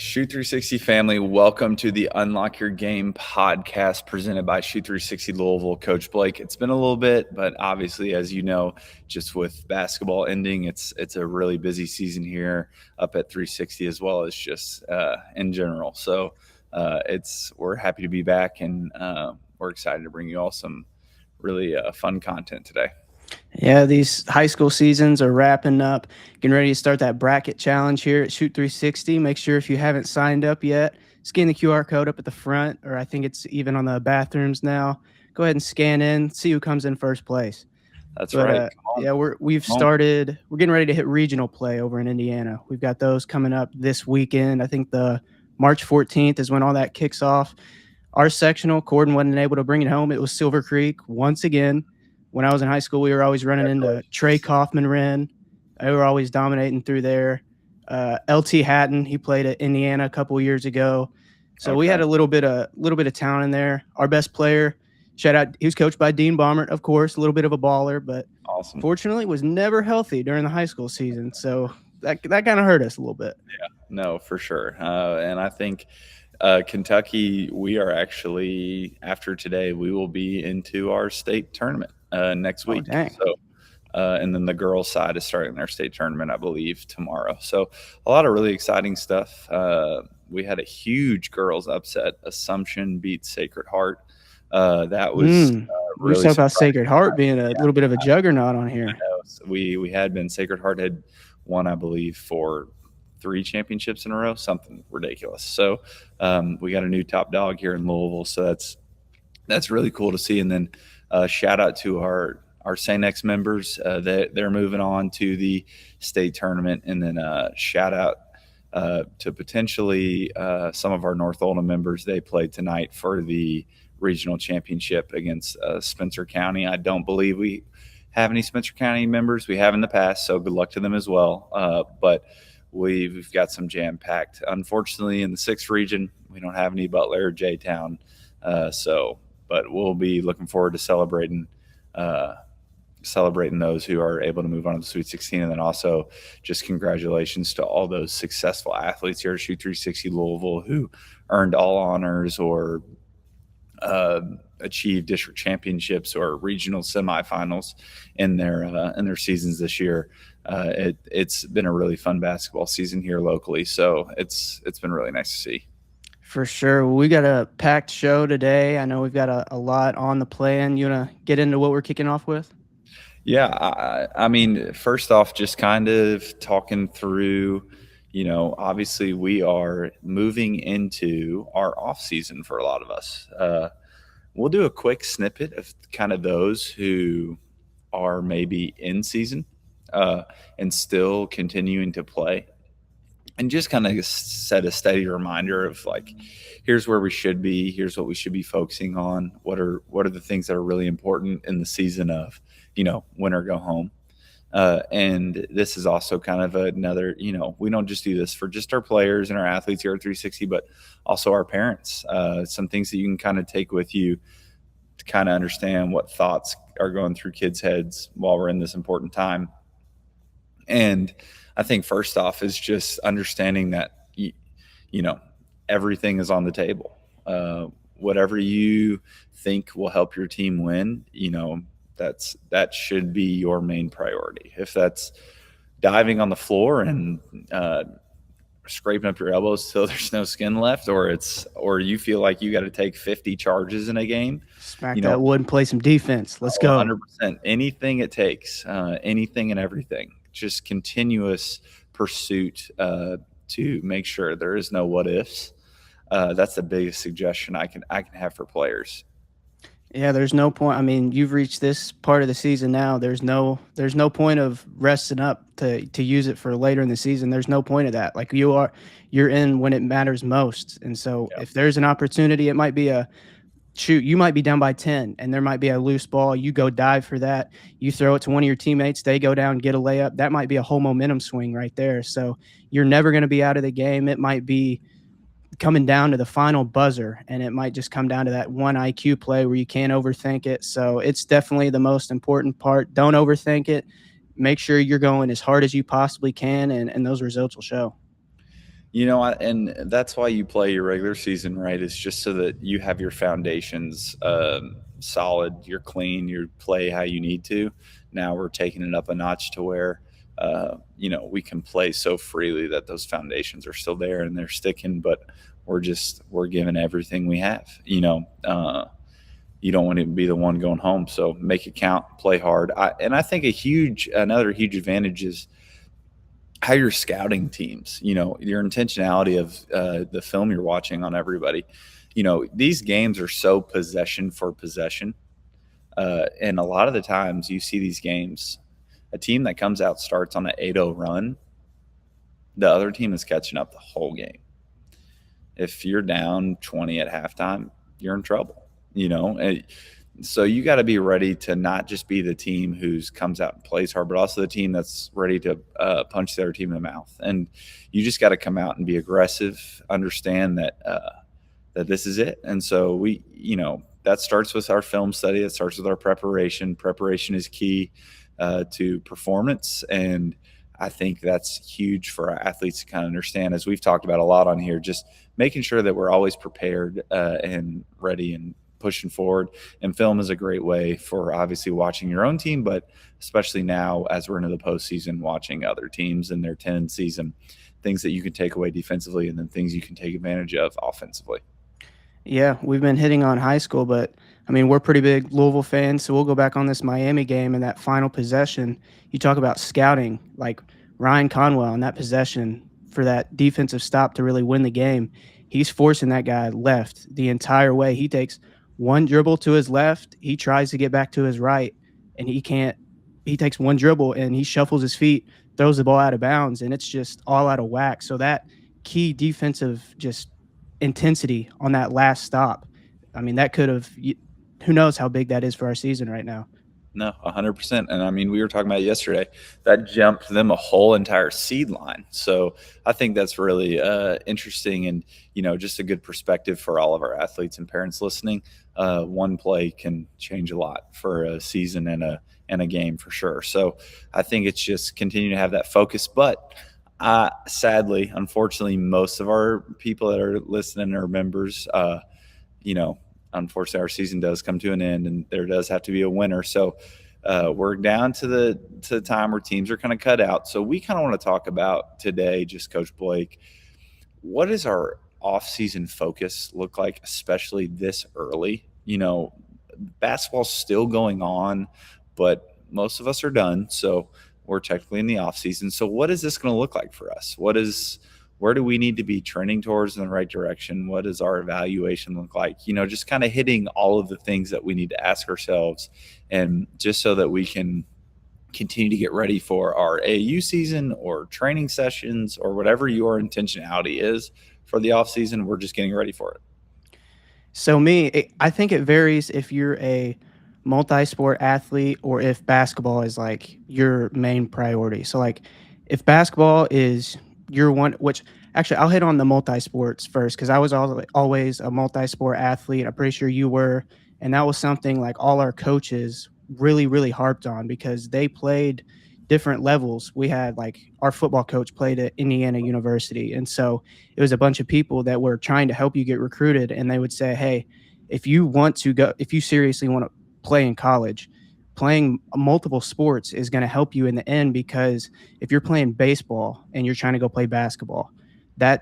Shoot 360 family, welcome to the Unlock Your Game podcast presented by Shoot 360 Louisville. Coach Blake, it's been a little bit, but obviously, as you know, just with basketball ending, it's a really busy season here up at 360 as well as just in general. So we're happy to be back, and we're excited to bring you all some really fun content today. Yeah, these high school seasons are wrapping up. Getting ready to start that bracket challenge here at Shoot 360. Make sure if you haven't signed up yet, scan the QR code up at the front, or I think it's even on the bathrooms now. Go ahead and scan in, see who comes in first place. That's But right. yeah, we've started. We're getting ready to hit regional play over in Indiana. We've got those coming up this weekend. I think the March 14th is when all that kicks off. Our sectional, Corden wasn't able to bring it home. It was Silver Creek once again. When I was in high school, we were always running into Trey Kaufman-Wren. They were always dominating through there. LT Hatton, he played at Indiana a couple of years ago. So we had a little bit of talent in there. Our best player, shout out, he was coached by Dean Baumert, of course, a little bit of a baller, but fortunately was never healthy during the high school season. So that kind of hurt us a little bit. Yeah, no, for sure. And I think Kentucky, we are actually, after today, we will be into our state tournament next week. So, and then the girls' side is starting their state tournament, I believe, tomorrow. So a lot of really exciting stuff. We had a huge girls' upset. Assumption beat Sacred Heart. That was we talk about Sacred Heart being a little bit of a juggernaut on here. We had been. Sacred Heart had won, I believe, for 3 championships in a row, something ridiculous. So we got a new top dog here in Louisville. So that's really cool to see. And then shout out to our St. X members. They're moving on to the state tournament. And then shout out to potentially some of our North Oldham members. They played tonight for the regional championship against Spencer County. I don't believe we have any Spencer County members. We have in the past, so good luck to them as well. But we've got some jam-packed. Unfortunately, in the 6th region, we don't have any Butler or J-Town. But we'll be looking forward to celebrating those who are able to move on to the Sweet 16. And then also just congratulations to all those successful athletes here at Shoot 360 Louisville who earned all honors or achieved district championships or regional semifinals in their seasons this year. It's been a really fun basketball season here locally, so it's been really nice to see. For sure. Well, we got a packed show today. I know we've got a lot on the plan. You want to get into what we're kicking off with? Yeah, I mean, first off, just kind of talking through, obviously we are moving into our off season for a lot of us. We'll do a quick snippet of kind of those who are maybe in season and still continuing to play, and just kind of set a steady reminder of like, here's where we should be, here's what we should be focusing on, what are the things that are really important in the season of, win or go home. And this is also kind of another, we don't just do this for just our players and our athletes here at 360, but also our parents. Some things that you can kind of take with you to kind of understand what thoughts are going through kids' heads while we're in this important time. And I think first off is just understanding that, everything is on the table. Whatever you think will help your team win, that should be your main priority. If that's diving on the floor and scraping up your elbows till there's no skin left, or you feel like you got to take 50 charges in a game, smack that wood and play some defense. Let's go. 100%. Anything it takes, anything and everything. Just continuous pursuit to make sure there is no what ifs. That's the biggest suggestion I can have for players. Yeah, there's no point. I mean, you've reached this part of the season now. There's no point of resting up to use it for later in the season. There's no point of that. Like you're in when it matters most. And so if there's an opportunity, it might be you might be down by 10 and there might be a loose ball. You go dive for that. You throw it to one of your teammates. They go down, get a layup. That might be a whole momentum swing right there. So you're never going to be out of the game. It might be coming down to the final buzzer, and it might just come down to that one IQ play where you can't overthink it. So it's definitely the most important part. Don't overthink it. Make sure you're going as hard as you possibly can, and those results will show. And that's why you play your regular season, right? It's just so that you have your foundations solid, you're clean, you play how you need to. Now we're taking it up a notch to where, we can play so freely that those foundations are still there and they're sticking, but we're giving everything we have. You don't want to be the one going home, so make it count, play hard. I think another huge advantage is how you're scouting teams, your intentionality of the film you're watching on everybody. These games are so possession for possession. And a lot of the times you see these games, a team that comes out starts on an 8-0 run, the other team is catching up the whole game. If you're down 20 at halftime, you're in trouble, so you got to be ready to not just be the team who comes out and plays hard, but also the team that's ready to punch the other team in the mouth. And you just got to come out and be aggressive, understand that this is it. And so that starts with our film study. It starts with our preparation. Preparation is key to performance. And I think that's huge for our athletes to kind of understand, as we've talked about a lot on here, just making sure that we're always prepared and ready and pushing forward. And film is a great way for obviously watching your own team, but especially now as we're into the postseason, watching other teams and their tendencies and things that you can take away defensively and then things you can take advantage of offensively. Yeah, we've been hitting on high school, but I mean, we're pretty big Louisville fans, so we'll go back on this Miami game and that final possession. You talk about scouting, like Ryan Conwell on that possession for that defensive stop to really win the game. He's forcing that guy left the entire way. He takes one dribble to his left, he tries to get back to his right, and he can't. He takes one dribble and he shuffles his feet, throws the ball out of bounds, and it's just all out of whack. So that key defensive just intensity on that last stop, I mean, that could have, who knows how big that is for our season right now. No, 100%. And I mean, we were talking about it yesterday, that jumped them a whole entire seed line. So I think that's really interesting and, just a good perspective for all of our athletes and parents listening. One play can change a lot for a season and a game for sure. So I think it's just continue to have that focus. But sadly, unfortunately, most of our people that are listening are members, unfortunately, our season does come to an end, and there does have to be a winner. So we're down to the time where teams are kind of cut out. So we kind of want to talk about today, just Coach Blake, what does our off-season focus look like, especially this early? Basketball's still going on, but most of us are done. So we're technically in the off-season. So what is this going to look like for us? Where do we need to be trending towards in the right direction? What does our evaluation look like? Just kind of hitting all of the things that we need to ask ourselves, and just so that we can continue to get ready for our AAU season or training sessions or whatever your intentionality is for the off season. We're just getting ready for it. So I think it varies if you're a multi-sport athlete or if basketball is like your main priority. So like if basketball is your one, which actually I'll hit on the multi-sports first, because I was always a multi-sport athlete. I'm pretty sure you were. And that was something like all our coaches really, really harped on, because they played different levels. We had like our football coach played at Indiana University. And so it was a bunch of people that were trying to help you get recruited. And they would say, hey, if you seriously want to play in college, playing multiple sports is going to help you in the end, because if you're playing baseball and you're trying to go play basketball, that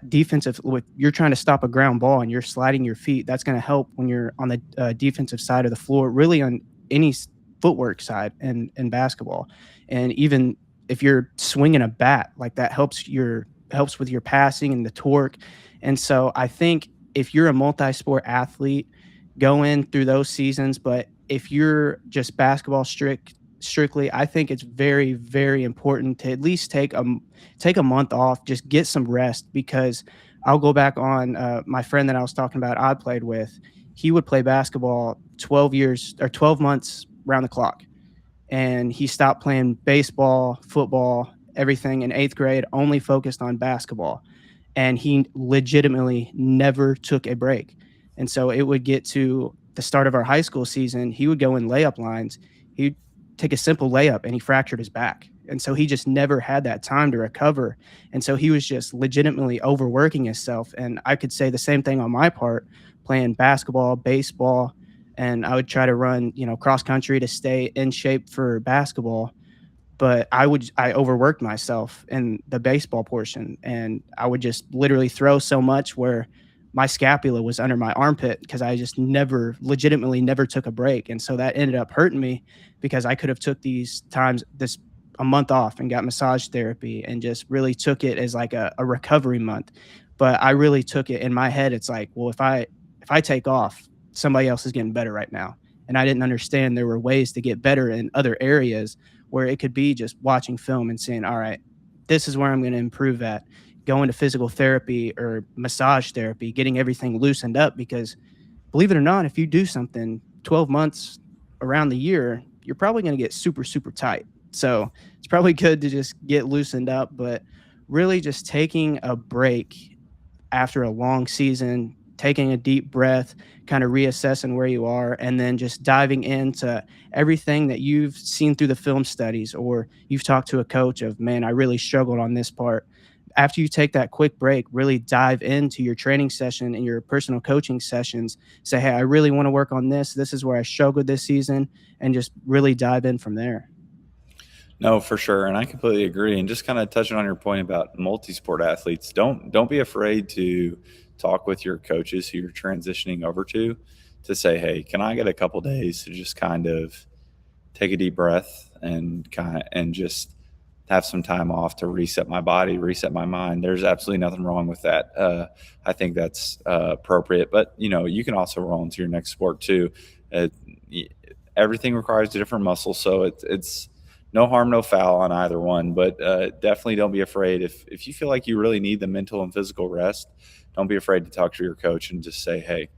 you're trying to stop a ground ball and you're sliding your feet, that's going to help when you're on the defensive side of the floor, really on any footwork side in basketball. And even if you're swinging a bat, like that helps with your passing and the torque. And so I think if you're a multi-sport athlete, go in through those seasons. But if you're just basketball strictly, I think it's very, very important to at least take a month off, just get some rest. Because I'll go back on my friend that I was talking about, I played with. He would play basketball 12 months round the clock. And he stopped playing baseball, football, everything in 8th grade, only focused on basketball. And he legitimately never took a break. And so it would get to the start of our high school season, he would go in layup lines. He'd take a simple layup and he fractured his back. And so he just never had that time to recover. And so he was just legitimately overworking himself. And I could say the same thing on my part, playing basketball, baseball, and I would try to run, cross country to stay in shape for basketball. But I overworked myself in the baseball portion, and I would just literally throw so much where my scapula was under my armpit because I just legitimately never took a break. And so that ended up hurting me because I could have took this a month off and got massage therapy and just really took it as like a recovery month. But I really took it in my head. It's like, well, if I take off, somebody else is getting better right now. And I didn't understand there were ways to get better in other areas where it could be just watching film and saying, all right, this is where I'm going to improve at, going to physical therapy or massage therapy, getting everything loosened up. Because believe it or not, if you do something 12 months around the year, you're probably going to get super, super tight. So it's probably good to just get loosened up, but really just taking a break after a long season, taking a deep breath, kind of reassessing where you are, and then just diving into everything that you've seen through the film studies or you've talked to a coach of, man, I really struggled on this part. After you take that quick break, really dive into your training session and your personal coaching sessions. Say, hey, I really want to work on this. This is where I struggled this season, and just really dive in from there. No, for sure, and I completely agree. And just kind of touching on your point about multi-sport athletes, don't be afraid to talk with your coaches who you're transitioning over to say, hey, can I get a couple days to just kind of take a deep breath and just have some time off to reset my body, reset my mind. There's absolutely nothing wrong with that. I think that's appropriate. But you can also roll into your next sport too. Everything requires a different muscle, so it's no harm, no foul on either one. But definitely don't be afraid if you feel like you really need the mental and physical rest. Don't be afraid to talk to your coach and just say, hey,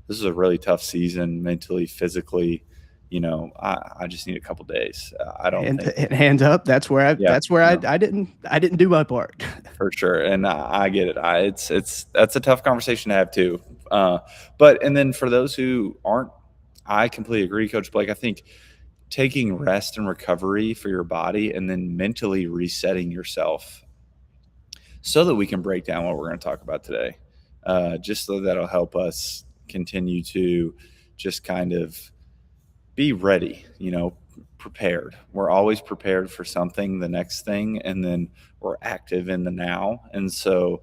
this is a really tough season mentally, physically. I just need a couple days. I don't think hands up. That's where I I didn't do my part. For sure, and I get it. That's a tough conversation to have too. And then for those who aren't, I completely agree, Coach Blake. I think taking rest and recovery for your body, and then mentally resetting yourself, so that we can break down what we're going to talk about today, just so that'll help us continue to just kind of be ready, prepared. We're always prepared for something, the next thing, and then we're active in the now. And so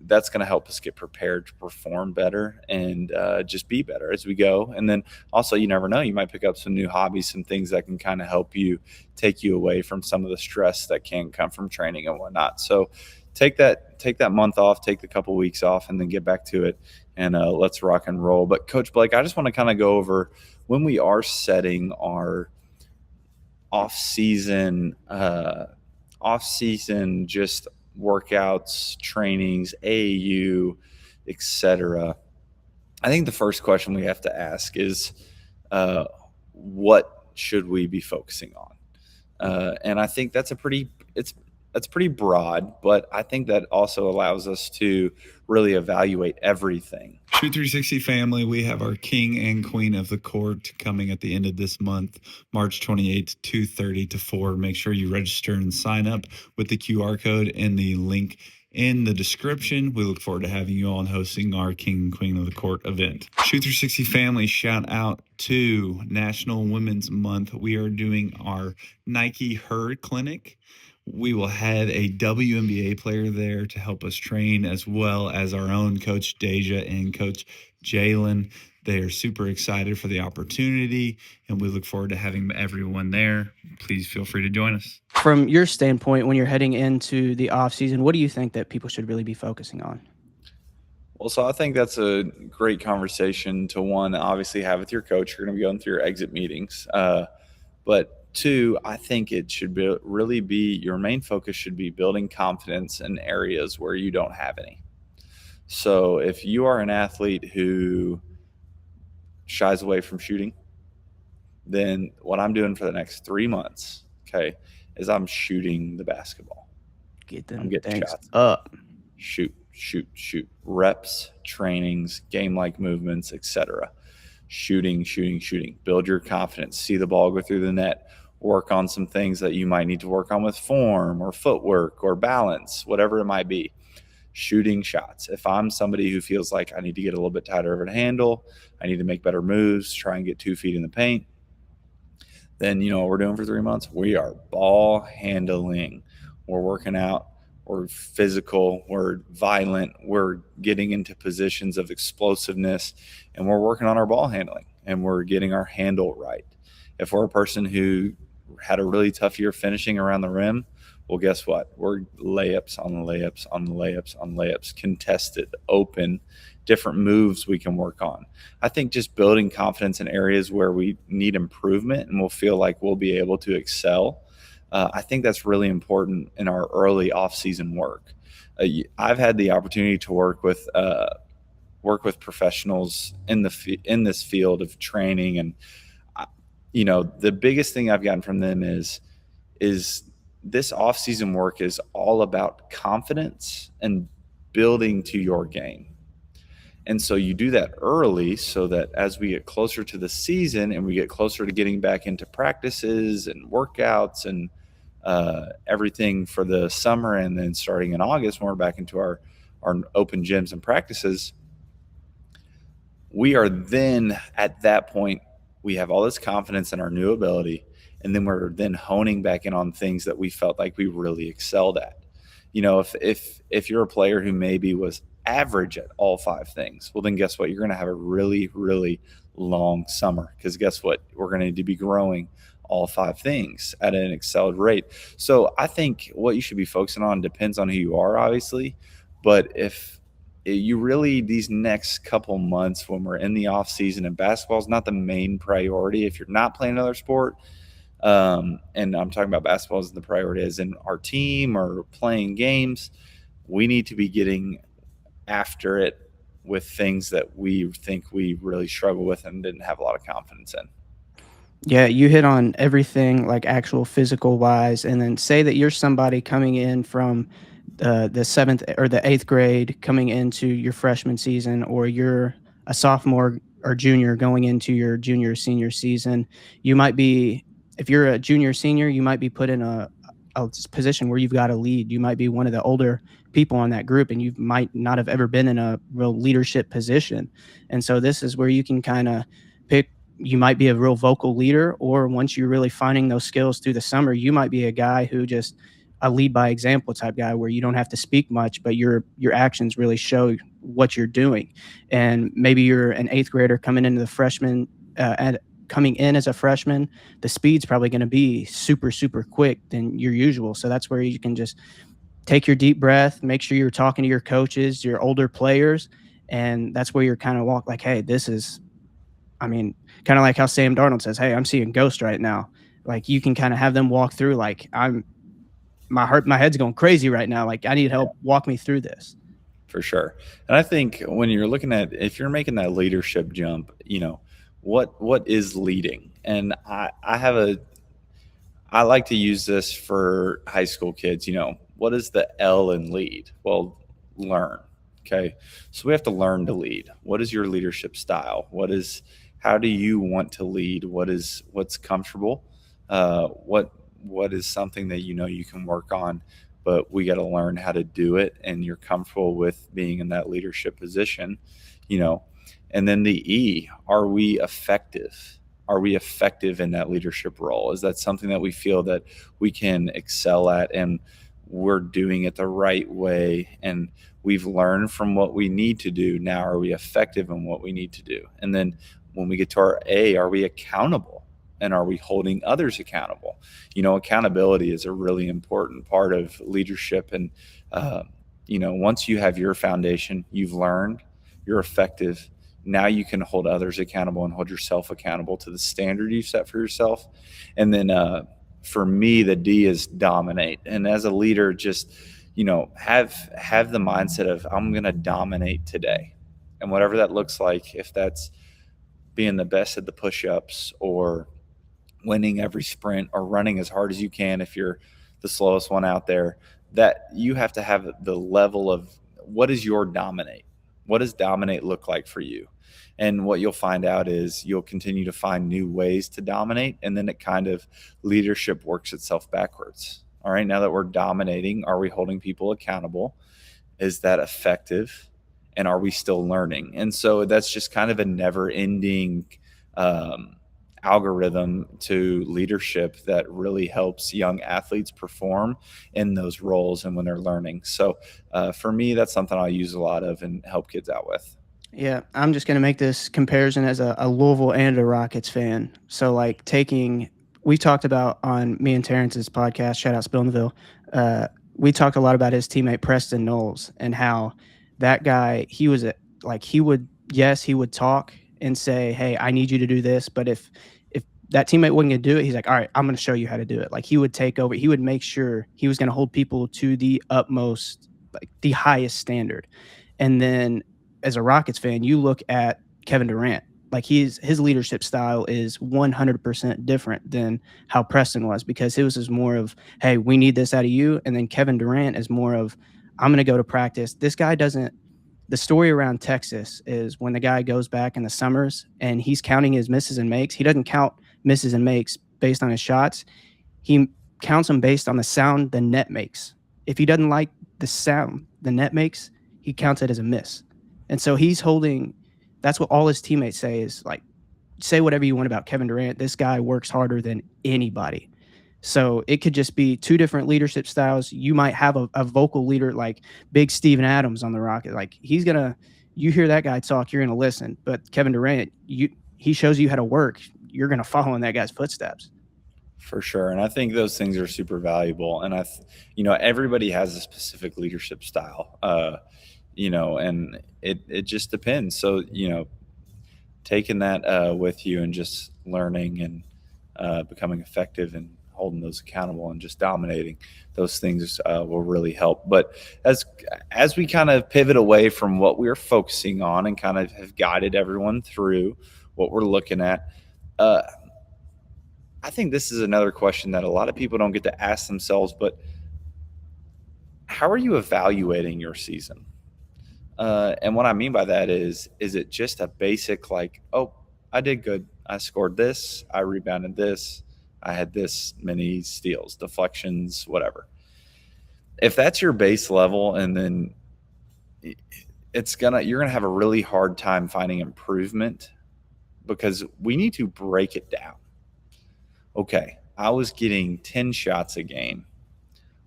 that's going to help us get prepared to perform better and just be better as we go. And then also, you never know, you might pick up some new hobbies, some things that can kind of help you, take you away from some of the stress that can come from training and whatnot. So take that month off, take the couple weeks off, and then get back to it, and let's rock and roll. But Coach Blake, I just want to kind of go over when we are setting our off-season just workouts, trainings, AAU, etc. I think the first question we have to ask is, what should we be focusing on? And I think that's pretty broad, but I think that also allows us to really evaluate everything. Shoot 360 family, we have our king and queen of the court coming at the end of this month, March 28th, 2:30 to 4. Make sure you register and sign up with the QR code and the link in the description. We look forward to having you on hosting our king and queen of the court event. Shoot 360 family, shout out to National Women's Month. We are doing our Nike Her Clinic. We will have a WNBA player there to help us train, as well as our own Coach Deja and Coach Jalen. They are super excited for the opportunity, and we look forward to having everyone there. Please feel free to join us. From your standpoint, when you're heading into the off season, what do you think that people should really be focusing on? Well, so I think that's a great conversation to, one, obviously have with your coach. You're going to be going through your exit meetings. But two, I think it should really be your main focus should be building confidence in areas where you don't have any. So if you are an athlete who shies away from shooting, then what I'm doing for the next 3 months, okay, is I'm shooting the basketball. I'm getting shots up. Shoot. Reps, trainings, game-like movements, etc. Shooting. Build your confidence. See the ball go through the net. work on some things that you might need to work on with form or footwork or balance, whatever it might be. Shooting shots. If I'm somebody who feels like I need to get a little bit tighter of a handle, I need to make better moves, try and get 2 feet in the paint, then you know what we're doing for 3 months? We are ball handling. We're working out. We're physical. We're violent. We're getting into positions of explosiveness, and we're working on our ball handling, and we're getting our handle right. If we're a person who had a really tough year finishing around the rim, well, guess what? We're layups on layups on layups on layups, contested, open, different moves we can work on. I think just building confidence in areas where we need improvement and we'll feel like we'll be able to excel. I think that's really important in our early off-season work. I've had the opportunity to work with professionals in this field of training, and the biggest thing I've gotten from them is this off-season work is all about confidence and building to your game. And so you do that early so that as we get closer to the season and we get closer to getting back into practices and workouts and everything for the summer, and then starting in August when we're back into our open gyms and practices, we are then at that point, we have all this confidence in our new ability, and then we're then honing back in on things that we felt like we really excelled at. If you're a player who maybe was average at all 5 things, well, then guess what? You're going to have a really, really long summer, because guess what? We're going to need to be growing all 5 things at an accelerated rate. So I think what you should be focusing on depends on who you are, obviously. But if you really, these next couple months when we're in the off season and basketball is not the main priority, if you're not playing another sport, and I'm talking about basketball as the priority as in our team or playing games, we need to be getting after it with things that we think we really struggle with and didn't have a lot of confidence in. Yeah, you hit on everything, like actual physical wise, and then say that you're somebody coming in from the 7th or the 8th grade coming into your freshman season, or you're a sophomore or junior going into your junior senior season. You might be, if you're a junior senior, you might be put in a position where you've got to lead. You might be one of the older people on that group, and you might not have ever been in a real leadership position. And so this is where you can kind of pick. You might be a real vocal leader, or once you're really finding those skills through the summer, you might be a guy who just a lead by example type guy, where you don't have to speak much, but your actions really show what you're doing. And maybe you're an 8th grader coming into the freshman, coming in as a freshman, the speed's probably going to be super, super quick than your usual. So that's where you can just take your deep breath, make sure you're talking to your coaches, your older players. And that's where you're kind of walk like, hey, this is, kind of like how Sam Darnold says, hey, I'm seeing ghosts right now. Like, you can kind of have them walk through, like, my head's going crazy right now. Like, I need help. Walk me through this. For sure. And I think when you're looking at, if you're making that leadership jump, what is leading? And I like to use this for high school kids. What is the L in lead? Well, learn. Okay. So we have to learn to lead. What is your leadership style? How do you want to lead? What's comfortable? What is something that you can work on, but we got to learn how to do it, and you're comfortable with being in that leadership position, And then the E, are we effective? Are we effective in that leadership role? Is that something that we feel that we can excel at, and we're doing it the right way, and we've learned from what we need to do? Now, are we effective in what we need to do? And then when we get to our A, are we accountable? And are we holding others accountable? Accountability is a really important part of leadership. And, once you have your foundation, you've learned, you're effective. Now you can hold others accountable and hold yourself accountable to the standard you set for yourself. And then for me, the D is dominate. And as a leader, just, have the mindset of, I'm going to dominate today. And whatever that looks like, if that's being the best at the push-ups, or winning every sprint, or running as hard as you can if you're the slowest one out there, that you have to have the level of, what is your dominate? What does dominate look like for you? And what you'll find out is you'll continue to find new ways to dominate, and then it kind of leadership works itself backwards. All right, now that we're dominating, are we holding people accountable? Is that effective? And are we still learning? And so that's just kind of a never-ending algorithm to leadership that really helps young athletes perform in those roles and when they're learning. So for me, that's something I use a lot of and help kids out with. Yeah, I'm just going to make this comparison as a Louisville and a Rockets fan. So, like, we talked about on me and Terrence's podcast, shout out Spillneville, we talked a lot about his teammate Preston Knowles and how that guy, he would talk and say, hey, I need you to do this. But if that teammate wasn't going to do it, he's like, all right, I'm going to show you how to do it. Like, he would take over. He would make sure he was going to hold people to the utmost, like the highest standard. And then as a Rockets fan, you look at Kevin Durant, like his leadership style is 100% different than how Preston was, because it was just more of, hey, we need this out of you. And then Kevin Durant is more of, I'm going to go to practice. This guy doesn't. The story around Texas is when the guy goes back in the summers and he's counting his misses and makes, he doesn't count misses and makes based on his shots. He counts them based on the sound the net makes. If he doesn't like the sound the net makes, he counts it as a miss. And so that's what all his teammates say is, like, say whatever you want about Kevin Durant. This guy works harder than anybody. So it could just be two different leadership styles. You might have a vocal leader like big Steven Adams on the Rocket. Like, you hear that guy talk, you're going to listen. But Kevin Durant, he shows you how to work. You're going to follow in that guy's footsteps. For sure. And I think those things are super valuable. And everybody has a specific leadership style, and it just depends. So, taking that with you and just learning and becoming effective and holding those accountable and just dominating, those things will really help. But as we kind of pivot away from what we're focusing on and kind of have guided everyone through what we're looking at, I think this is another question that a lot of people don't get to ask themselves, but how are you evaluating your season? And what I mean by that is it just a basic, like, oh, I did good. I scored this. I rebounded this. I had this many steals, deflections, whatever. If that's your base level, and then you're gonna have a really hard time finding improvement, because we need to break it down. Okay, I was getting 10 shots a game.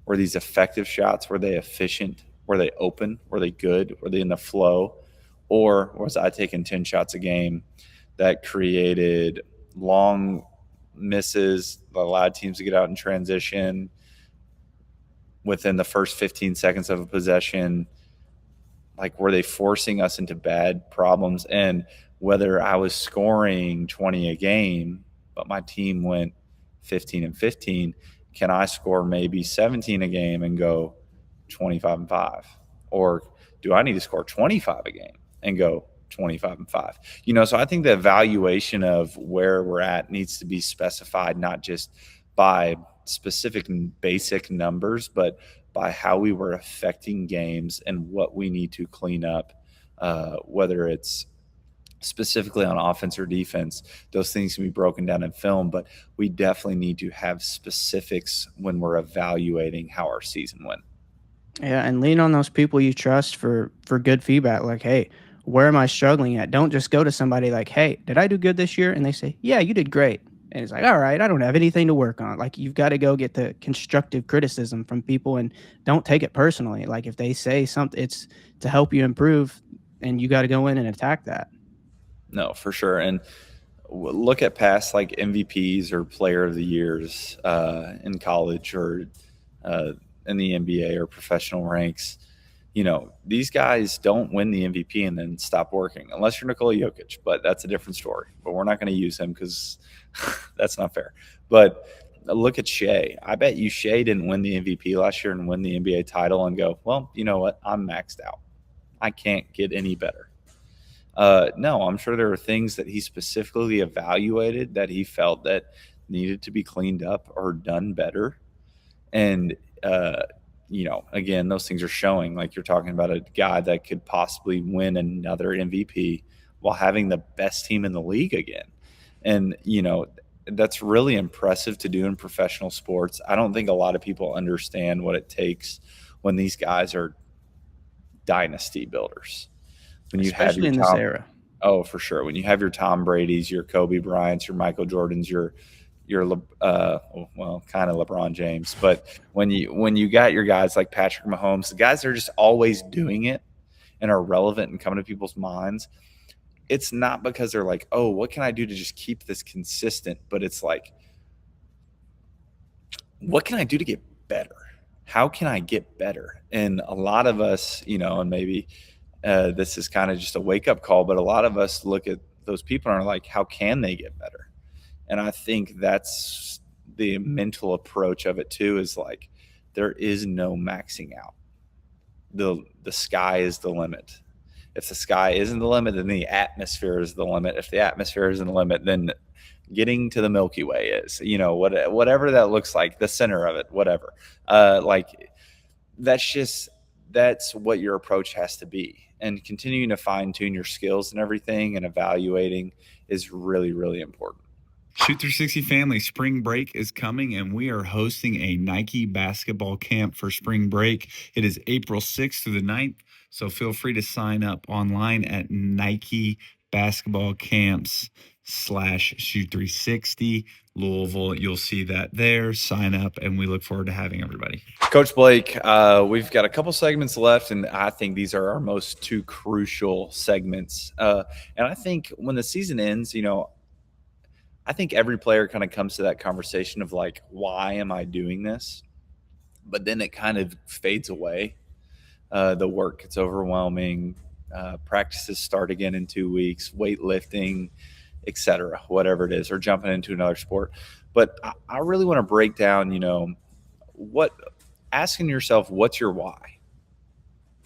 Were these effective shots? Were they efficient? Were they open? Were they good? Were they in the flow? Or was I taking 10 shots a game that created long misses that allowed teams to get out in transition within the first 15 seconds of a possession? Like, were they forcing us into bad problems? And whether I was scoring 20 a game, but my team went 15 and 15, can I score maybe 17 a game and go 25 and 5? Or do I need to score 25 a game and go 25 and 5? So I think the evaluation of where we're at needs to be specified, not just by specific and basic numbers, but by how we were affecting games and what we need to clean up, whether it's specifically on offense or defense. Those things can be broken down in film, but we definitely need to have specifics when we're evaluating how our season went. Yeah, and lean on those people you trust for good feedback. Like, hey, where am I struggling at? Don't just go to somebody like, hey, did I do good this year? And they say, yeah, you did great. And it's like, all right, I don't have anything to work on. Like, you've got to go get the constructive criticism from people and don't take it personally. Like, if they say something, it's to help you improve, and you got to go in and attack that. No, for sure. And look at past, like, MVPs or player of the years in college or in the NBA or professional ranks. These guys don't win the MVP and then stop working, unless you're Nikola Jokic, but that's a different story. But we're not going to use him because that's not fair. But look at Shea. I bet you Shea didn't win the MVP last year and win the NBA title and go, well, you know what? I'm maxed out. I can't get any better. No, I'm sure there are things that he specifically evaluated that he felt that needed to be cleaned up or done better. And, again, those things are showing. Like, you're talking about a guy that could possibly win another MVP while having the best team in the league again. And, that's really impressive to do in professional sports. I don't think a lot of people understand what it takes when these guys are dynasty builders. When you have Especially your in this era. Oh, for sure. When you have your Tom Brady's, your Kobe Bryant's, your Michael Jordan's, your kind of LeBron James, but when you got your guys like Patrick Mahomes, the guys that are just always doing it and are relevant and coming to people's minds, it's not because they're like, oh, what can I do to just keep this consistent? But it's like, what can I do to get better? How can I get better? And a lot of us, and maybe this is kind of just a wake up call, but a lot of us look at those people and are like, how can they get better? And I think that's the mental approach of it too, is like, there is no maxing out. The sky is the limit. If the sky isn't the limit, then the atmosphere is the limit. If the atmosphere isn't the limit, then getting to the Milky Way is, whatever that looks like, the center of it, whatever. That's what your approach has to be. And continuing to fine tune your skills and everything and evaluating is really, really important. Shoot 360 family, spring break is coming, and we are hosting a Nike basketball camp for spring break. It is April 6th through the 9th, so feel free to sign up online at Nike basketball camps/Shoot 360 Louisville. You'll see that there. Sign up, and we look forward to having everybody. Coach Blake, we've got a couple segments left, and I think these are our most two crucial segments. And I think when the season ends, I think every player kind of comes to that conversation of like, why am I doing this? But then it kind of fades away. The work gets overwhelming. Practices start again in 2 weeks, weightlifting, etc., whatever it is, or jumping into another sport. But I really want to break down, asking yourself, what's your why?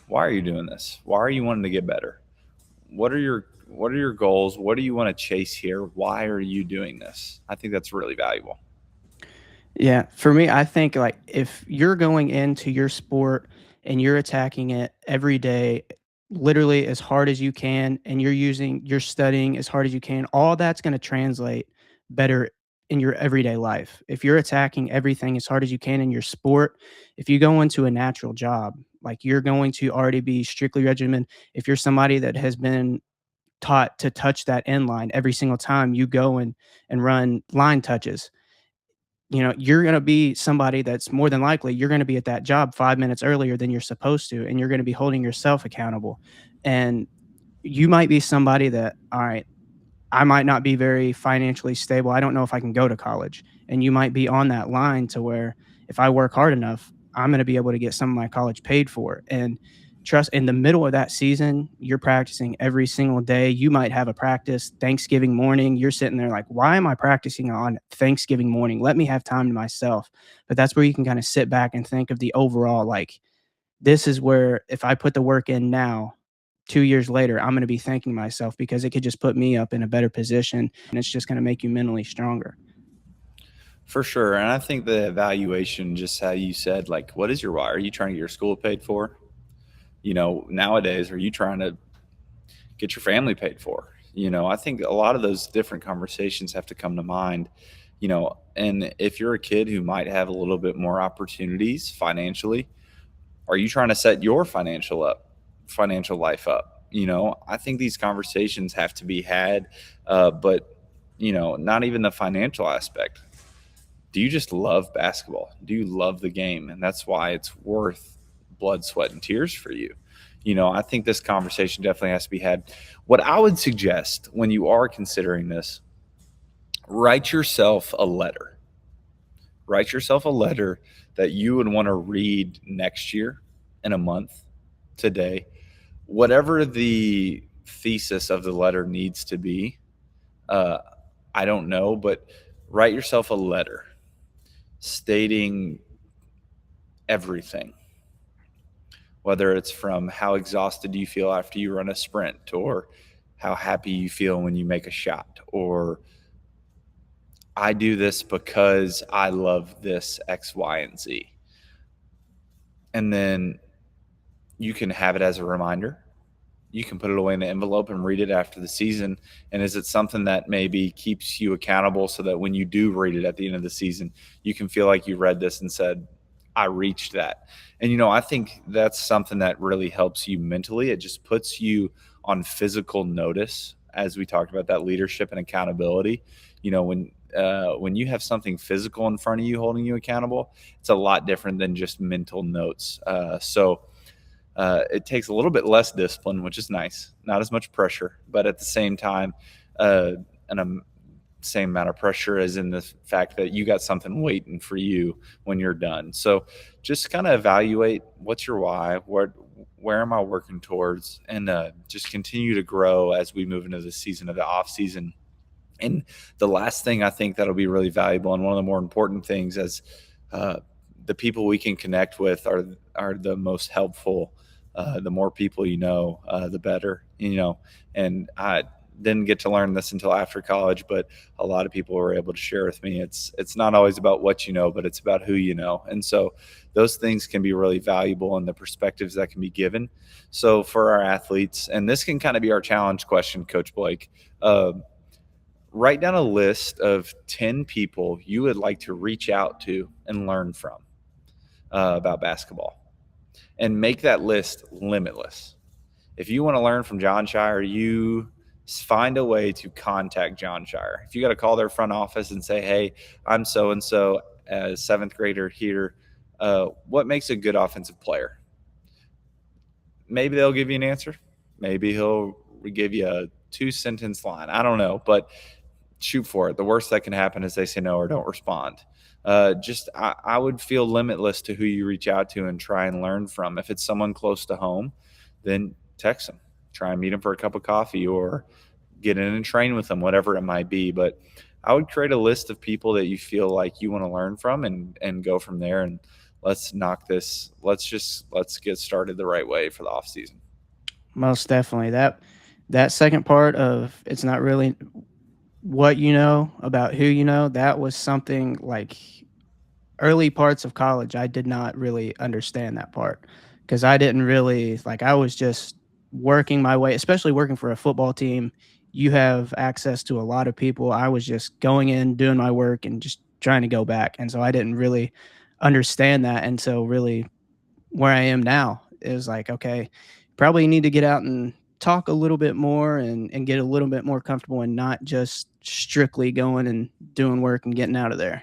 Why are you doing this? Why are you wanting to get better? What are your goals? What do you want to chase here? Why are you doing this? I think that's really valuable. Yeah, for me, I think like if you're going into your sport and you're attacking it every day, literally as hard as you can, and you're studying as hard as you can, all that's going to translate better in your everyday life. If you're attacking everything as hard as you can in your sport, if you go into a natural job, like you're going to already be strictly regimented. If you're somebody that has been taught to touch that end line every single time you go and run line touches, you're going to be somebody that's more than likely you're going to be at that job 5 minutes earlier than you're supposed to, and you're going to be holding yourself accountable. And you might be somebody that, all right, I might not be very financially stable. I don't know if I can go to college. And you might be on that line to where if I work hard enough, I'm going to be able to get some of my college paid for. And trust, in the middle of that season, you're practicing every single day. You might have a practice Thanksgiving morning. You're sitting there like, why am I practicing on Thanksgiving morning? Let me have time to myself. But that's where you can kind of sit back and think of the overall, like, this is where if I put the work in now, 2 years later, I'm going to be thanking myself, because it could just put me up in a better position, and it's just going to make you mentally stronger. For sure. And I think the evaluation, just how you said, like, what is your why? Are you trying to get your school paid for? Nowadays, are you trying to get your family paid for? I think a lot of those different conversations have to come to mind, and if you're a kid who might have a little bit more opportunities financially, are you trying to set your financial life up? I think these conversations have to be had, but not even the financial aspect. Do you just love basketball? Do you love the game? And that's why it's worth blood, sweat, and tears for you. I think this conversation definitely has to be had. What I would suggest when you are considering this, write yourself a letter. Write yourself a letter that you would want to read next year, in a month, today, whatever the thesis of the letter needs to be. I don't know, but write yourself a letter stating everything, whether it's from how exhausted you feel after you run a sprint, or how happy you feel when you make a shot, or I do this because I love this X, Y, and Z. and then you can have it as a reminder. You can put it away in the envelope and read it after the season. And is it something that maybe keeps you accountable so that when you do read it at the end of the season, you can feel like you read this and said, I reached that. And, I think that's something that really helps you mentally. It just puts you on physical notice, as we talked about, that leadership and accountability. When you have something physical in front of you holding you accountable, it's a lot different than just mental notes. It takes a little bit less discipline, which is nice, not as much pressure, but at the same time, same amount of pressure as in the fact that you got something waiting for you when you're done. So just kind of evaluate what's your why, where am I working towards, and just continue to grow as we move into the season of the off season. And the last thing I think that'll be really valuable, and one of the more important things, as the people we can connect with are the most helpful. The more people the better. And I didn't get to learn this until after college, but a lot of people were able to share with me. It's not always about what you know, but it's about who you know. And so those things can be really valuable, and the perspectives that can be given. So for our athletes, and this can kind of be our challenge question, Coach Blake, write down a list of 10 people you would like to reach out to and learn from about basketball. And make that list limitless. If you want to learn from Jon Scheyer, you find a way to contact Jon Scheyer. If you got to call their front office and say, hey, I'm so-and-so, a seventh grader here, what makes a good offensive player? Maybe they'll give you an answer. Maybe he'll give you a 2-sentence line. I don't know, but shoot for it. The worst that can happen is they say no or don't respond. I would feel limitless to who you reach out to and try and learn from. If it's someone close to home, then text them, try and meet them for a cup of coffee, or get in and train with them, whatever it might be. But I would create a list of people that you feel like you want to learn from, and go from there. And let's get started the right way for the off season. Most definitely. That second part of it's not really what you know about who you know, that was something like early parts of college, I did not really understand that part, because I didn't really I was just working my way, especially working for a football team. You have access to a lot of people. I was just going in, doing my work, and just trying to go back. And so I didn't really understand that. And so really where I am now is like, okay, probably need to get out and talk a little bit more and get a little bit more comfortable, and not just strictly going and doing work and getting out of there.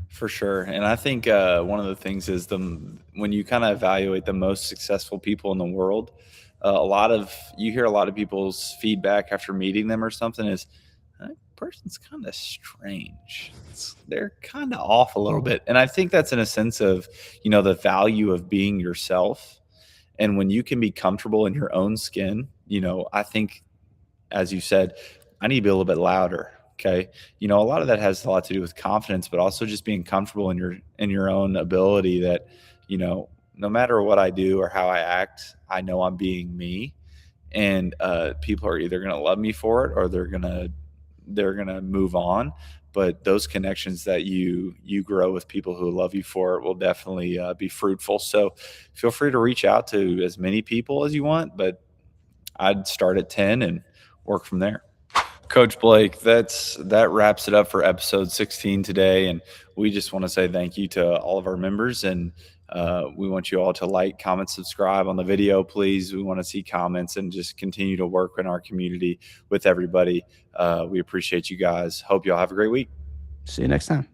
For sure. And I think one of the things is when you kind of evaluate the most successful people in the world, you hear a lot of people's feedback after meeting them or something is, that person's kind of strange. They're kind of off a little bit. And I think that's in a sense of, the value of being yourself. And when you can be comfortable in your own skin, I think, as you said, I need to be a little bit louder. Okay. A lot of that has a lot to do with confidence, but also just being comfortable in your own ability that, no matter what I do or how I act, I know I'm being me, and people are either going to love me for it, or they're going to move on. But those connections that you grow with people who love you for it will definitely be fruitful. So feel free to reach out to as many people as you want, but I'd start at 10 and work from there. Coach Blake, that wraps it up for episode 16 today. And we just want to say thank you to all of our members. And we want you all to like, comment, subscribe on the video, please. We want to see comments and just continue to work in our community with everybody. We appreciate you guys. Hope you all have a great week. See you next time.